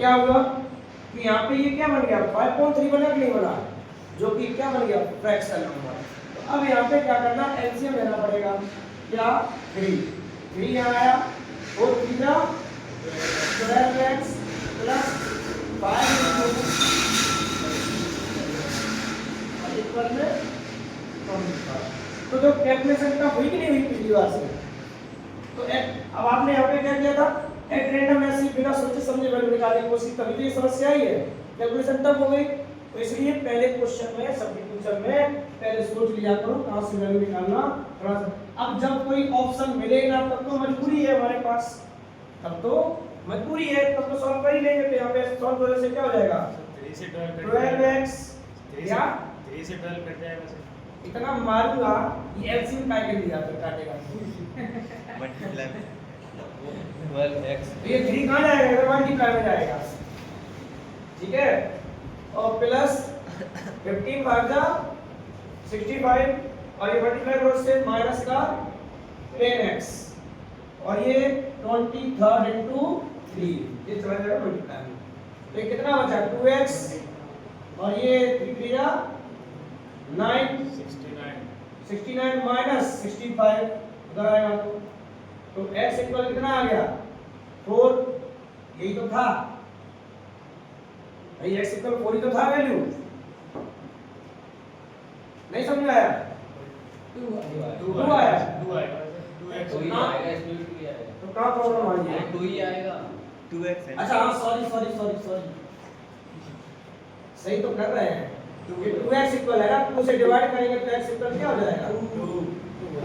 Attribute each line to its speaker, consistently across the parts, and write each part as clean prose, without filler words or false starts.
Speaker 1: क्या हुआ कि यहाँ पे ये क्या बन गया 5.3 बना कि नहीं बना, जो कि क्या बन गया फ्रैक्शन नंबर। तो अब यहाँ पे क्या करना, एलसीएम लेना पड़ेगा। क्या 3 यहाँ आया और 12x प्लस 5 इक्वल में 25। तो जो कैलकुलेशन का हुई कि नहीं हुई पिछली बार से, तो अब आपने यहाँ पे क्या किया था, एट रैंडम ऐसे बिना सोचे समझे वैल्यू निकालने की कोशिश, तभी तो ये समस्या आई है, कैलकुलेशन तब हो गई। तो इसलिए पहले क्वेश्चन में सब्स्टिट्यूशन में पहले सोच लिया करो कहां से वैल्यू निकालना थोड़ा सा। अब जब कोई ऑप्शन मिलेगा तब तो मजबूरी है हमारे पास, तब तो मजबूरी है, तब तो सॉल्व कर ही लेंगे। तो यहाँ पे सॉल्व करने से क्या हो जाएगा
Speaker 2: 3 से 12
Speaker 1: 12x या
Speaker 2: 3 से 12 कट जाएगा सर।
Speaker 1: इतना मारूंगा ये एलसीएम काय के लिया फिर काटेगा
Speaker 2: मल्टीप्लाई 12x
Speaker 1: तो ये 3 कहां जाएगा, इधर मल्टीप्लाई में जाएगा, ठीक है। और प्लस 15 भाग जा 65 और ये मल्टीप्लाई करो से माइनस का 10x और ये 23 into 3 ये चला जाएगा मल्टीप्लाई में। तो ये कितना बचा 2x और ये 3 3 जा 9 69 माइनस 65 उधर आएगा तो x इक्वल कितना आ गया 4, यही तो था भाई, x इक्वल 4 ही तो था वैल्यू, नहीं समझ में आया 2 आया
Speaker 2: 2x
Speaker 1: तो कहाँ प्रॉब्लम आ रही है
Speaker 3: 2 ही आएगा
Speaker 2: 2x है।
Speaker 1: अच्छा हाँ सॉरी सही तो कर रहे हैं, ये 2x इक्वल है ना, 2 से डिवाइड करेंगे तो x इक्वल क्या हो जाएगा 2 हो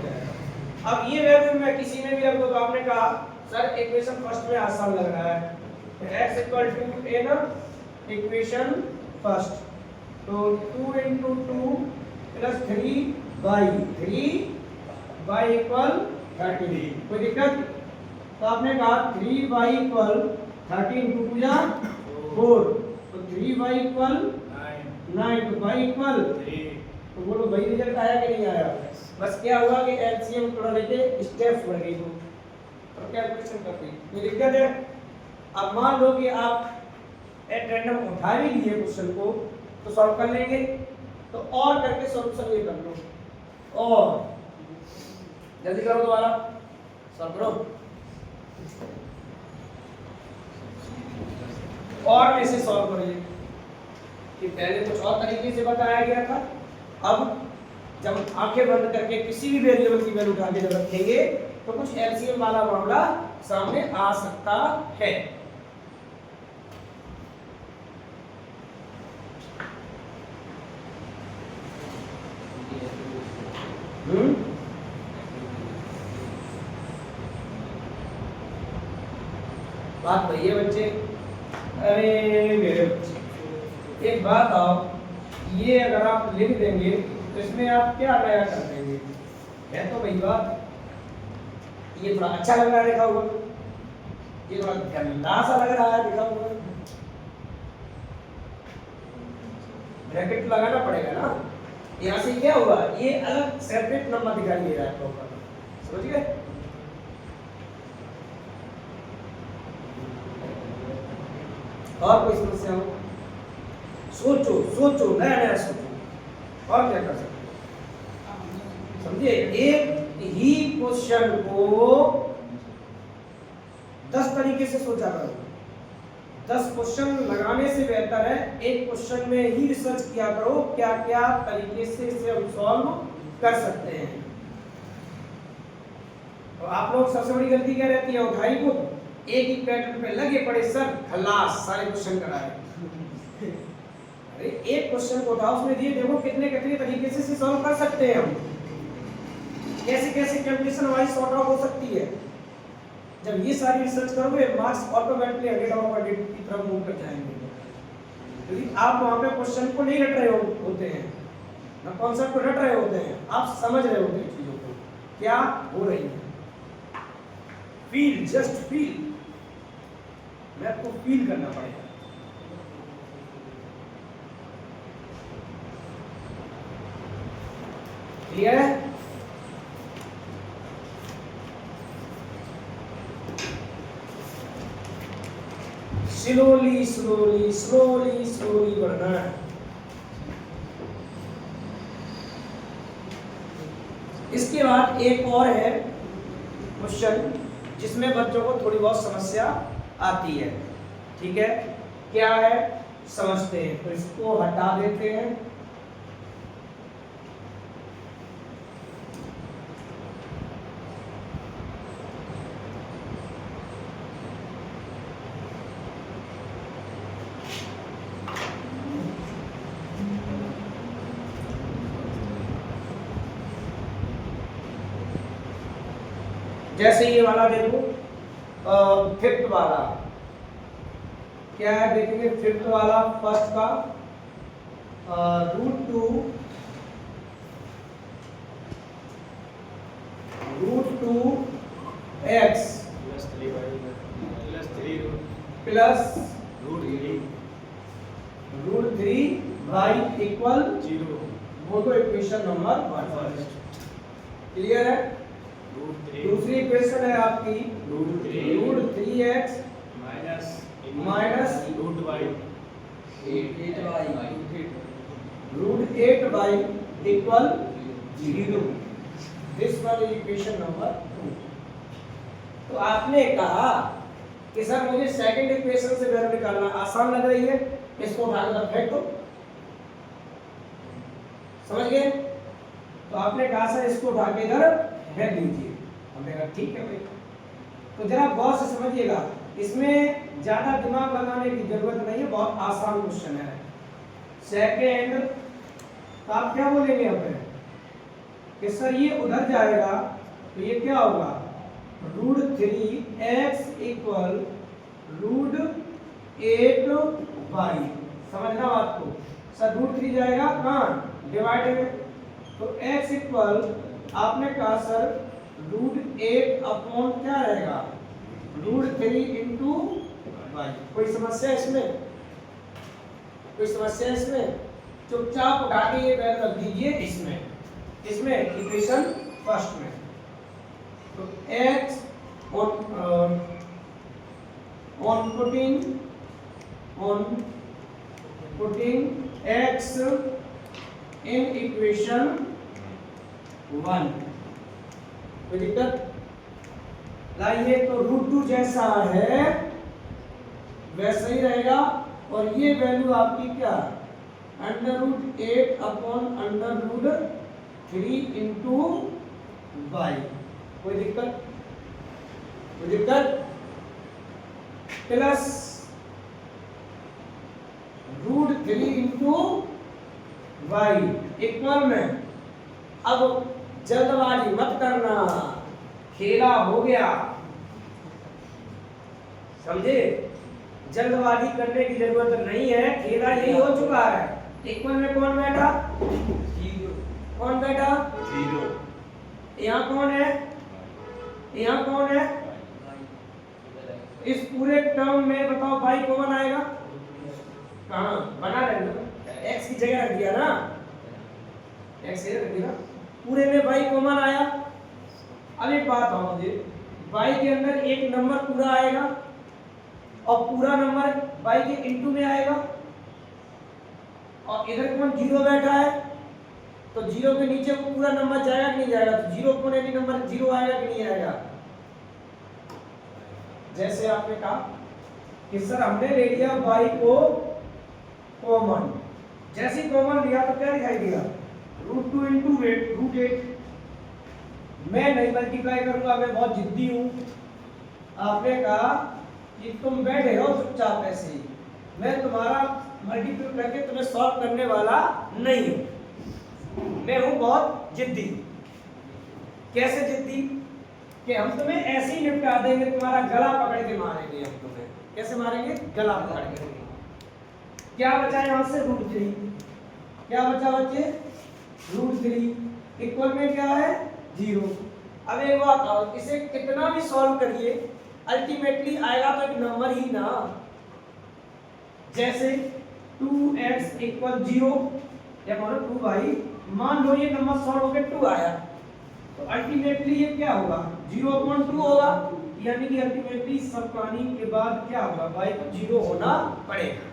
Speaker 1: जाएगा। अब ये वैल्यू मैं किसी में भी रख दो तो आपने कहा सर इक्वेशन फर्स्ट में आसान लग रहा है, तो x इक्वल टू ए ना इक्वेशन फर्स्ट, तो 2 into 2 प्लस 3y इक्वल 13, कोई दिक्कत। तो आपने कहा 3y इक्वल 13 into 2 या 4, तो 3y इक्वल 9, तो y इक्वल 3, तो बोलो वही रिजल्ट आया कि नहीं आया। बस क्या हुआ कि एलसीएम थोड़ा लेके स्टेप्स बढ़ गई तो कैलकुलेशन कर दी, ये दिक्कत है। अब मान लो कि आप एट रैंडम उठा भी लिए क्वेश्चन को तो सॉल्व कर लेंगे, तो और करके सॉल्यूशन ये कर लो और जल्दी करो दोबारा सॉल्व करो। और कैसे सॉल्व करेंगे कि पहले कुछ और तरीके से बताया गया था, अब जब आंखें बंद करके किसी भी वेरिएबल की वैल्यू उठा के जब रखेंगे तो कुछ एलसीएम वाला मामला सामने आ सकता है। बात वही है बच्चे, अरे मेरे बच्चे एक बात आओ, ये अगर आप लिख देंगे तो इसमें आप क्या नया कर देंगे, है तो वही बात। ये थोड़ा अच्छा लग रहा है लिखा हुआ, ये थोड़ा गंदा सा लग रहा है लिखा हुआ, ब्रैकेट लगाना पड़ेगा ना। यहाँ से क्या हुआ, ये अलग सेपरेट नंबर दिखाई दे रहा है प्रॉपर, समझ गए। और कोई समस्या हो सोचो नया सोचो और क्या कर सकते, समझिए। एक ही क्वेश्चन को 10 तरीके से सोचा करो, 10 क्वेश्चन लगाने से बेहतर है एक क्वेश्चन में ही रिसर्च किया करो क्या क्या तरीके से इसे हम सॉल्व कर सकते हैं। तो आप लोग सबसे बड़ी गलती क्या रहती है, उठाई को एक ही पैटर्न पे लगे पड़े, सर खलास सारे क्वेश्चन कराए। अरे एक क्वेश्चन को उठाओ, उसमें दिए देखो कितने कितने तरीके से सॉल्व कर सकते हैं हम, कैसे कैसे कैलकुलेशन वाइज सॉर्ट आउट हो सकती है। जब ये सारी रिसर्च करोगे मार्क्स ऑटोमेटिकली 100 की तरफ मूव कर जाएंगे, क्योंकि आप वहां पे क्वेश्चन को नहीं रट रहे होते हैं ना, कॉन्सेप्ट को रट रहे होते हैं, आप समझ रहे होते हैं चीजों को क्या हो रही है। फील, जस्ट फील, मैं आपको फील करना पड़ेगा। क्लियर है। स्लोली स्लोली स्लोली स्लोली बढ़ना है। इसके बाद एक और है क्वेश्चन जिसमें बच्चों को थोड़ी बहुत समस्या आती है, ठीक है, क्या है समझते हैं। तो इसको हटा देते हैं। जैसे ये वाला देखो, फिफ्थ वाला क्या है देखेंगे। फिफ्थ वाला फर्स्ट का √2 x प्लस √3y इक्वल 0, वो तो इक्वेशन नंबर 1। क्लियर है। दूसरी इक्वेशन है आपकी √3x minus √8y equal 0। This one is equation number 2। तो आपने कहा कि सर मुझे सेकंड इक्वेशन से वैल्यू निकालना आसान लग रही है, इसको उठाकर फेंक दो। समझ गए। तो आपने कहा सर इसको उठा के इधर फेंक दीजिए। हमने कहा ठीक है भाई। तो जरा गौर से समझिएगा, इसमें ज्यादा दिमाग लगाने की जरूरत नहीं है, बहुत आसान क्वेश्चन है। सेकंड तो आप क्या बोलेंगे यहाँ पे कि सर ये उधर जाएगा तो ये क्या होगा √3x इक्वल √8y। समझना बात को। सर √3 जाएगा कहाँ डिवाइड में, तो x इक्वल आपने कहा सर √8 अपॉन क्या रहेगा √3 इंटू y। कोई समस्या इसमें, कोई समस्या इसमें। चुपचाप उठा के ये वैल्यू रख दीजिए इसमें इक्वेशन फर्स्ट में। तो x on putting x in equation 1, कोई दिक्कत लाइए। तो √2 जैसा है वैसा ही रहेगा, और ये वैल्यू आपकी क्या √8 अपॉन √3 इंटू y। कोई दिक्कत, कोई दिक्कत। प्लस √3 इंटू y इक्वल में। अब जल्दबाजी मत करना, खेला हो गया, समझे। जल्दबाजी करने की जरूरत नहीं है, खेला यही हो चुका है। इक्वल में कौन बैठा 0, कौन बैठा 0। यहाँ कौन है, यहाँ कौन है, इस पूरे टर्म में बताओ भाई कौन आएगा, कहाँ बना लेना, x की जगह रख दिया ना, x की जगह रख दिया। पूरे में भाई कॉमन आया। अब एक बात हो मुझे, y के अंदर एक नंबर पूरा आएगा और पूरा नंबर y के इनटू में आएगा, और इधर कौन 0 बैठा है, तो 0 के नीचे वो पूरा नंबर जाएगा कि नहीं जाएगा, तो 0 कौन एनी नंबर 0 आएगा कि नहीं आएगा। जैसे आपने कहा कि सर हमने ले लिया y को कॉमन, जैसे ही कॉमन लिया तो क्या दिखाई दिया √2 इंटू √8। मैं नहीं मल्टीप्लाई करूंगा, मैं बहुत जिद्दी हूं। आपने कहा कि तुम बैठे रहो चुपचाप ऐसे ही, मैं तुम्हारा मल्टीप्लाई करके तुम्हें सॉल्व करने वाला नहीं हूं, मैं हूं बहुत जिद्दी। कैसे जिद्दी कि हम तुम्हें ऐसे ही निपटा देंगे, तुम्हारा गला पकड़ के मारेंगे हम तुम्हें। कैसे मारेंगे, गला पकड़ के। क्या बचा यहां से √3, क्या बचा बच्चे √3 इक्वल में क्या है 0। अब एक बात आओ, इसे कितना भी सॉल्व करिए अल्टीमेटली आएगा तो एक नंबर ही ना। जैसे 2x इक्वल 0 या मानो 2y, मान लो ये नंबर सॉल्व होकर 2 आया, तो अल्टीमेटली ये क्या होगा 0/2 होगा। यानी कि अल्टीमेटली सब कहानी के बाद क्या होगा, y को 0 होना पड़ेगा।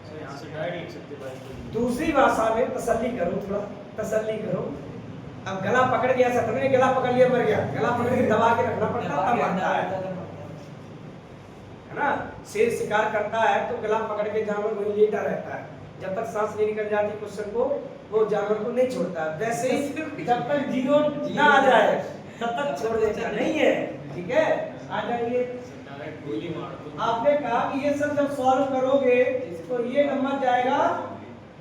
Speaker 2: सर यहाँ से डायरेक्ट लिख सकते हैं भाई।
Speaker 1: दूसरी भाषा में तसल्ली करो, थोड़ा तसल्ली करो। अब गला पकड़ गया, सर तुमने गला पकड़ लिया मर गया, गला पकड़ के दबा के रखना पड़ता है, तब मरता है ना। शेर शिकार करता है तो गला पकड़ के जानवर वहीं लेटा रहता है, जब तक सांस नहीं निकल जाती क्वेश्चन को वो जानवर को नहीं छोड़ता। वैसे ही जब तक 0 ना आ जाए तब तक छोड़ देता नहीं है, ठीक है। आ जाइए,
Speaker 2: डायरेक्ट गोली मार दो।
Speaker 1: आपने कहा कि ये सब जब सॉल्व करोगे तो ये नंबर जाएगा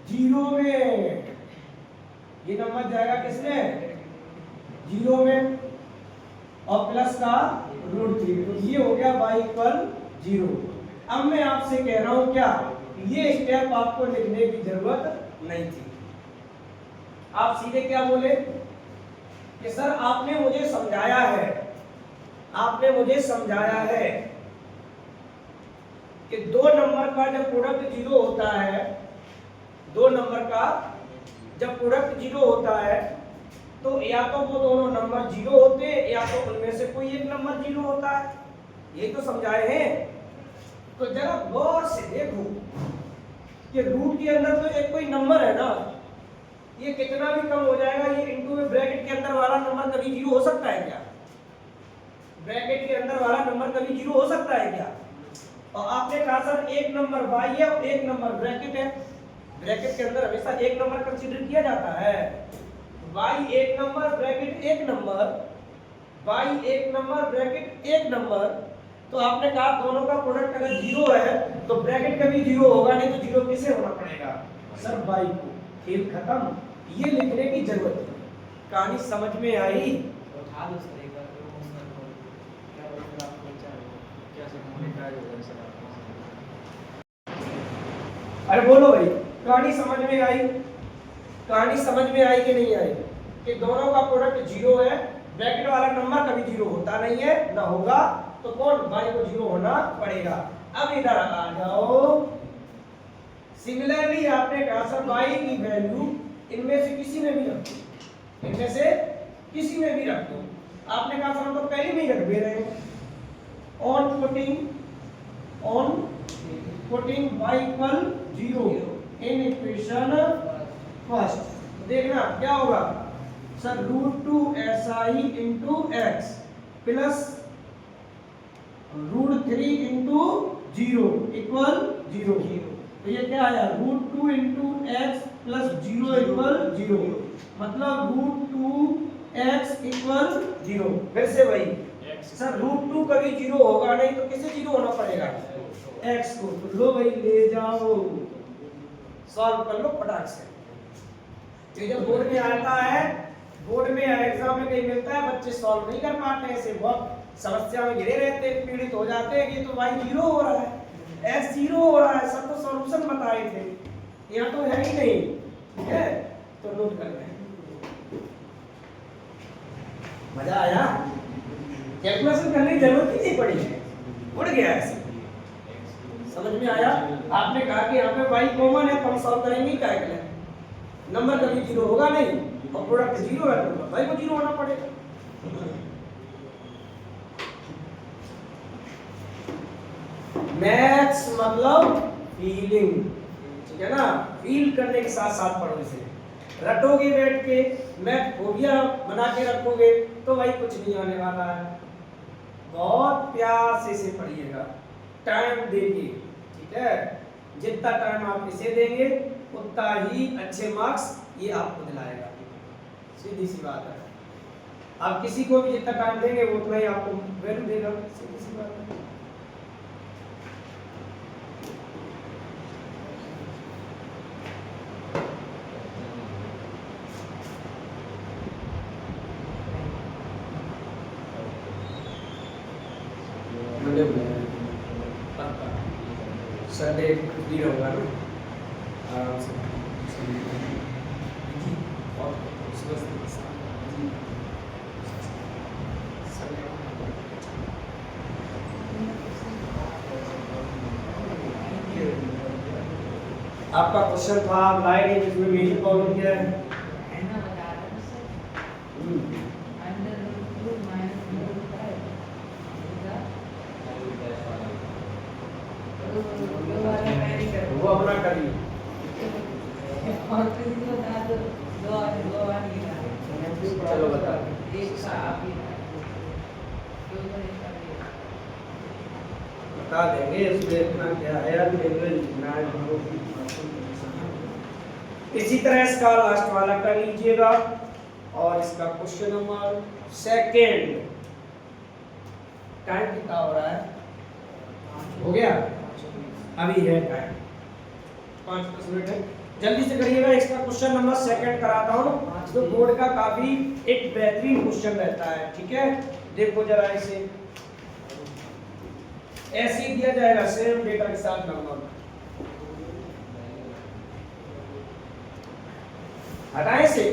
Speaker 1: 0 में, ये नंबर जाएगा किसमें, 0 में, और प्लस का √3, तो ये हो गया y इक्वल 0। अब मैं आपसे कह रहा हूं क्या, ये स्टेप आपको लिखने की जरूरत नहीं थी। आप सीधे क्या बोले कि सर आपने मुझे समझाया है, आपने मुझे समझाया है कि 2 नंबर का जब प्रोडक्ट 0 होता है, 2 नंबर का जब प्रोडक्ट 0 होता है तो या तो वो दोनों नंबर 0 होते हैं या तो उनमें से कोई एक नंबर 0 होता है, ये तो समझाए हैं। तो जरा गौर से देखो कि रूट के अंदर तो एक कोई नंबर है ना, ये कितना भी कम हो जाएगा, ये इनटू में ब्रैकेट के अंदर वाला नंबर कभी 0 हो सकता है क्या, ब्रैकेट के अंदर वाला नंबर कभी 0 हो सकता है क्या। और आपने कहा सर एक नंबर y है और एक नंबर ब्रैकेट है, ब्रैकेट के अंदर हमेशा एक नंबर कंसीडर किया जाता है, y एक नंबर ब्रैकेट एक नंबर, y एक नंबर ब्रैकेट एक नंबर। तो आपने कहा दोनों का प्रोडक्ट अगर 0 है तो ब्रैकेट कभी 0 होगा नहीं, तो 0 किसे होना पड़ेगा, सर y को। खेल खत्म, ये लिखने की जरूरत है। कहानी समझ में आई,
Speaker 2: उठा दो सर एक बार, क्या बोलते आप बच्चा क्या सर मोनेटाइज हो जाए सर आप।
Speaker 1: अरे बोलो भाई, कहानी समझ में आई, कहानी समझ में आई कि नहीं आई, कि दोनों का प्रोडक्ट 0 है, ब्रैकेट वाला नंबर कभी 0 होता नहीं है, ना होगा, तो कौन y को 0 होना पड़ेगा। अब इधर आ जाओ, सिमिलरली आपने कहा सर y की वैल्यू इनमें से किसी में भी रख दो, इनमें से किसी में भी रख दो। आपने कहा सर हम तो पहले में ही रख दे रहे हैं, on putting y equal 0 in equation first, देखना क्या होगा sir, √2si into x plus √3 into 0 equal 0। तो ये क्या आया, √2 इंटू एक्स प्लस 0 इक्वल 0, मतलब √2x इक्वल 0। फिर से वही सर, √2 कभी 0 होगा नहीं, तो किसे 0 होना पड़ेगा, x को। तो लो भाई ले जाओ, सॉल्व कर लो फटाक से। ये जब बोर्ड में आता है, बोर्ड में एग्जाम में कहीं मिलता है, बच्चे सॉल्व नहीं कर पाते, ऐसे बहुत समस्या में घिरे रहते हैं, पीड़ित हो जाते हैं कि तो y 0 हो रहा है, x 0 हो रहा है, सब तो सॉल्यूशन बताए थे, यहाँ तो है ही नहीं, ठीक है। तो नोट कर लें, मजा आया, कैलकुलेशन करने की जरूरत ही नहीं पड़ी है, उड़ गया ऐसे, समझ में आया। आपने कहा कि यहाँ पे y कॉमन है, तो हम सॉल्व करेंगे क्या करें, नंबर कभी 0 होगा नहीं और प्रोडक्ट 0 है, तो y को 0 होना पड़ेगा। मैथ्स मतलब फीलिंग, ठीक है ना, फील करने के साथ साथ पढ़ो इसे, रटोगे बैठ के, मैथ फोबिया बना के रखोगे तो भाई कुछ नहीं आने वाला है। बहुत प्यार से इसे पढ़िएगा, टाइम देंगे, ठीक है, जितना टाइम आप इसे देंगे उतना ही अच्छे मार्क्स ये आपको दिलाएगा, सीधी सी बात है। आप किसी को भी जितना टाइम देंगे वो उतना ही आपको वैल्यू देगा, सीधी सी बात है। संडे फ्री रहूँगा ना, आराम से और आपका क्वेश्चन था, आप लाए नहीं, जिसमें मेरी प्रॉब्लम क्या है, अपना करिए। चलो बता। बता देंगे इसमें इतना क्या है यार, लिखना है हमको। इसी तरह इसका लास्ट वाला कर लीजिएगा और इसका क्वेश्चन नंबर सेकंड। टाइम कितना हो रहा है? हो गया? अभी है टाइम 5-10 मिनट है, जल्दी से करिएगा। इसका क्वेश्चन नंबर सेकंड कराता हूँ, जो बोर्ड का काफी एक बेहतरीन क्वेश्चन रहता है। ठीक है, देखो जरा इसे, ऐसे ही दिया जाएगा सेम डेटा के साथ नंबर। हटाए से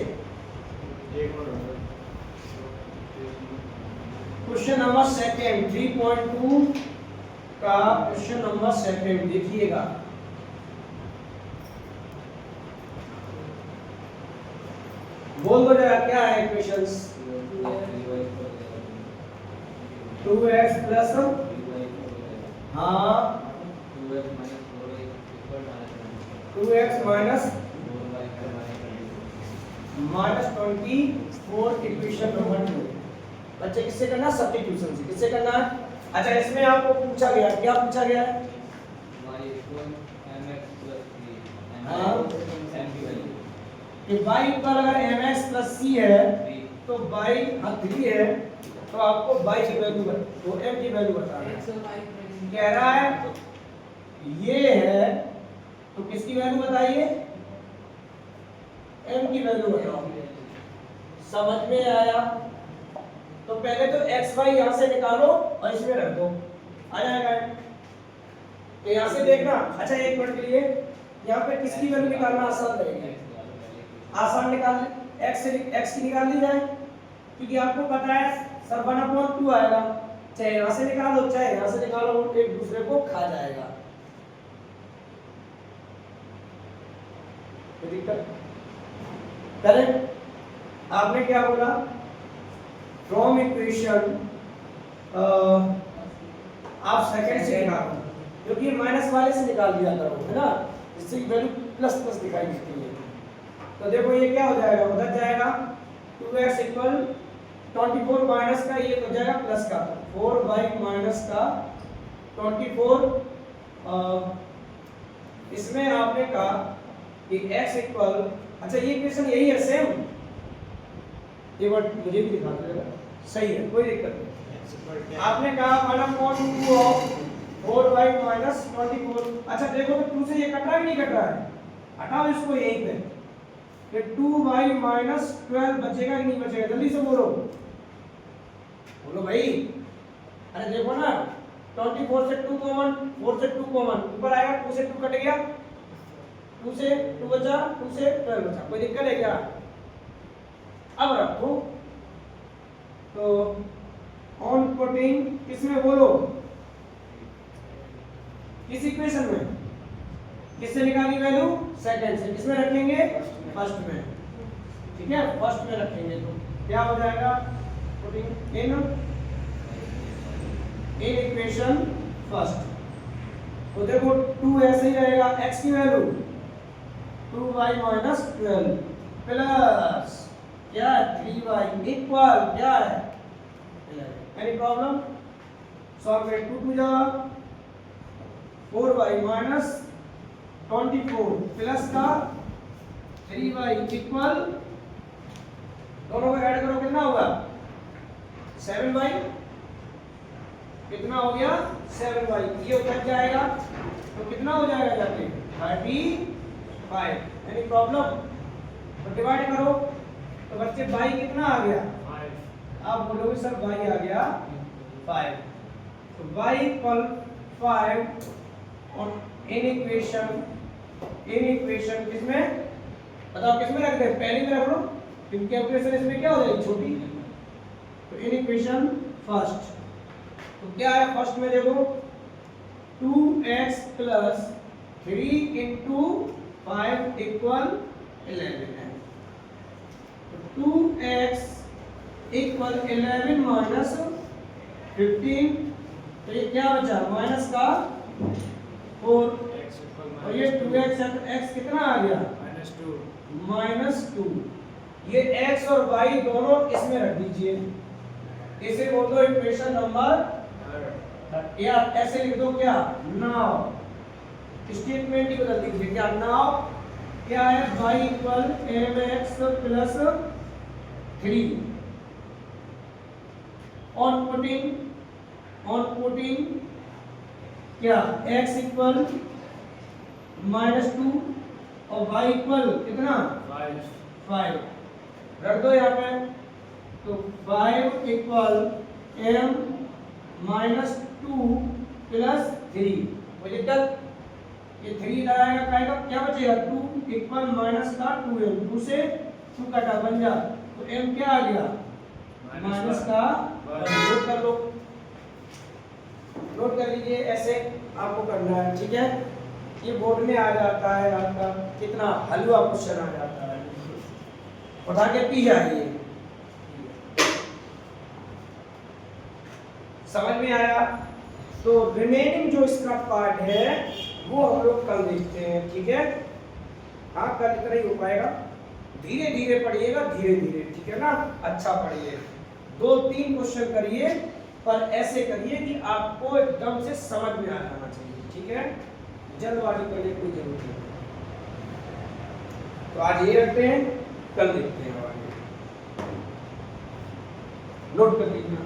Speaker 1: क्वेश्चन नंबर सेकंड 3.2 का क्वेश्चन नंबर सेकंड देखिएगा। बोल दो जरा क्या है इक्वेशंस? 2x प्लस हाँ 2x माइनस -24 इक्वेशन नंबर 2। बच्चे किससे करना? सब्स्टिट्यूशन से। किससे करना है? अच्छा, इसमें आपको पूछा गया, क्या पूछा गया है? कि y इक्वल अगर mx प्लस c है तो y 3 है, तो आपको y की वैल्यू तो m की वैल्यू बताना है। कह रहा है ये है, तो किसकी वैल्यू बताइए? m की वैल्यू बताओ। समझ में आया? तो पहले तो xy यहां से निकालो और इसमें रख दो, आ जाएगा। तो यहां से देखना। अच्छा, एक मिनट के लिए यहां पे किसकी वैल्यू निकालना आसान रहेगा? आसान निकाल ले, x की निकाल ली जाए, क्योंकि आपको पता है सब 1/2 आएगा। चाहे यहां से निकालो चाहे यहां से निकालो, वो एक दूसरे को खा जाएगा। कोई दिक्कत? करेक्ट। आपने क्या बोला? फ्रॉम इक्वेशन आप सेकंड से निकालो, क्योंकि माइनस वाले से निकाल दिया करो, है ना, इससे वैल्यू प्लस प्लस दिखाई देती है। तो देखो ये क्या हो जाएगा? उधर जाएगा 2x इक्वल 24 माइनस का ये हो जाएगा प्लस का 4y माइनस का 24। इसमें आपने कहा कि x इक्वल, अच्छा ये इक्वेशन यही है सेम, ये वर्ड मुझे भी दिखा देगा, सही है, कोई दिक्कत नहीं। आपने कहा 1/2 ऑफ 4y माइनस 24। अच्छा देखो तो 2 से ये कट रहा है कि नहीं कट रहा है? हटाओ इसको यहीं पे, ये 2y माइनस 12 बचेगा कि नहीं बचेगा? जल्दी से बोलो, बोलो भाई। अरे देखो ना, 24 से 2 कॉमन, 4 से 2 कॉमन, ऊपर आएगा 2 से 2 कट गया, 2 से 2 बचा, 2 से 12 बचा। कोई दिक्कत है क्या? अब रखो तो ऑन पुटिंग किसमें बोलो? किस इक्वेशन में? किससे निकाली वैल्यू? सेकंड से। किसमें रखेंगे? फर्स्ट में। ठीक है, फर्स्ट में रखेंगे तो क्या हो जाएगा? Putting in equation first. तो देखो 2 ऐसे ही रहेगा, x की वैल्यू 2y माइनस 12 प्लस क्या 3y इक्वल क्या है? Any problem? सॉल्व करें। 2 जा 4y माइनस 24 प्लस का 3y इक्वल, दोनों को ऐड करो कितना होगा? 7y। कितना हो गया? 7y। ये उधर जाएगा तो कितना हो जाएगा जाके? 35। Any problem? तो डिवाइड करो तो बच्चे y कितना आ गया? 5। आप बोलोगे सर y आ गया 5, तो y इक्वल 5 और इन इक्वेशन किसमें बताओ? किसमें रख दे? पहली में रख लो, क्योंकि कैलकुलेशन इसमें क्या हो जाएगी? छोटी। तो इन इक्वेशन फर्स्ट, तो क्या है फर्स्ट में? देखो 2x प्लस 3 इंटू 5 इक्वल 11 है। तो 2x इक्वल 11 माइनस 15, तो ये क्या बचा? माइनस का 4। और ये 2x x कितना आ गया -2। ये x और y दोनों इसमें रख दीजिए, इसे बोल दो इक्वेशन नंबर, या ऐसे लिख दो क्या, नाउ स्टेटमेंट ही बदल दीजिए, क्या नाउ क्या है, y equal mx plus 3 on putting क्या x इक्वल -2 और y इक्वल कितना 5 रख दो यहाँ पे, तो 5 इक्वल m -2 प्लस 3, कोई दिक्कत, ये 3 लगाएगा क्या बचेगा 2 इक्वल माइनस का 2m, 2 से 2 कटा बन जा, तो m क्या आ गया माइनस का, नोट कर लो, नोट कर लीजिए, ऐसे आपको करना है, ठीक है। ये बोर्ड में आ जाता है आपका, कितना हलवा क्वेश्चन आ जाता है, उठा के पी जाइए। समझ में आया? तो रिमेनिंग जो इसका पार्ट है वो हम लोग कल देखते हैं, ठीक है। हाँ कल इतना ही हो पाएगा, धीरे धीरे पढ़िएगा, धीरे धीरे, ठीक है ना, अच्छा पढ़िए, 2-3 क्वेश्चन करिए, पर ऐसे करिए कि आपको एकदम से समझ में आ जाना चाहिए, ठीक है, जल्दबाजी करने की कोई जरूरत नहीं। तो आज ये रखते हैं, कल देखते हैं, नोट कर लीजिए।